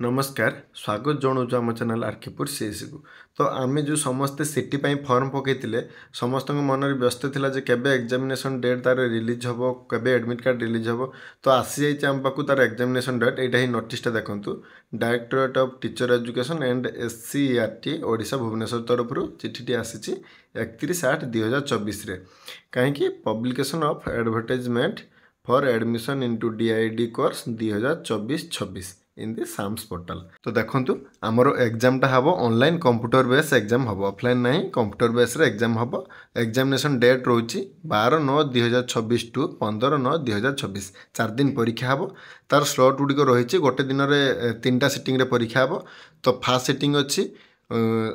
नमस्कार स्वागत जनाऊँ आम चैनल आरकेपुर सीएससी को। तो आम जो समस्ते सीटी फॉर्म पकईले समस्त मन व्यस्त थिला जे केबे एग्जामिनेशन डेट तार रिलीज हम केबे एडमिट कार्ड रिलीज हम। तो आसी जाइए आम पाक तार एग्जामिनेशन डेट यहाँ ही नोटिसटा देखूँ directorate of teacher education and SCERT Odisha Bhubaneswar तरफ चिठी आसी 31/8/2024 कहीं publication of advertisement for admission into DID course 2024-26 in the SAMS portal. तो देखंतु आमर एग्जामटा हम ऑनलाइन कंप्यूटर बेस एग्जाम हम ऑफलाइन नहीं कंप्यूटर बेस एग्जाम हम। एग्जामिनेशन डेट रोची 12/9/2024 टू 15/9/2024 4 दिन परीक्षा हम। तार स्लॉट गुड़िक रही गोटे दिन में 3टा सिटिंग रे परीक्षा हम। तो फास्ट सिटिंग अच्छी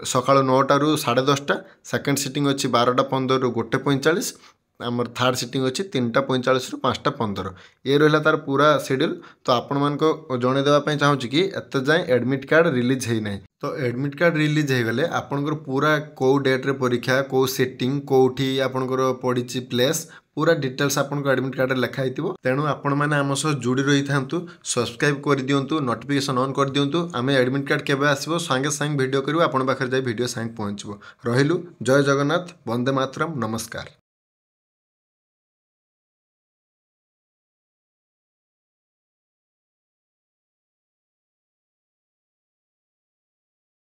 सकाल 9टा ରୁ 10:30, सेकेंड सिटिंग अच्छी 12:15 ରୁ 1:45, आमर थर्ड सिटिंग अच्छी 3:45 ରୁ 5:15। ये रहा तार पूरा शेड्यूल। तो आपण मान जन देवाई चाहूँगी कि एत जाए एडमिट कार्ड रिलीज है ना। तो एडमिट कार्ड रिलीज हो गले आपंकर पूरा कौ डेट्रे परीक्षा कौ सिटिंग कौटी आपंकर पड़ी प्लेस पूरा डिटेल्स आपको एडमिट कार्ड लिखाई। तेणु आपण मैंने आम सह जोड़ी रही था, सब्सक्राइब कर दिंतु, नोटिफिकेशन ऑन कर दिंतु। आम एडमिट कार्ड केबे आसो सांगे सांगे वीडियो करूँ, आपण पाखे जाए वीडियो सांगे पहुँचब। रहिलु जय जगन्नाथ, वंदे मातरम, नमस्कार।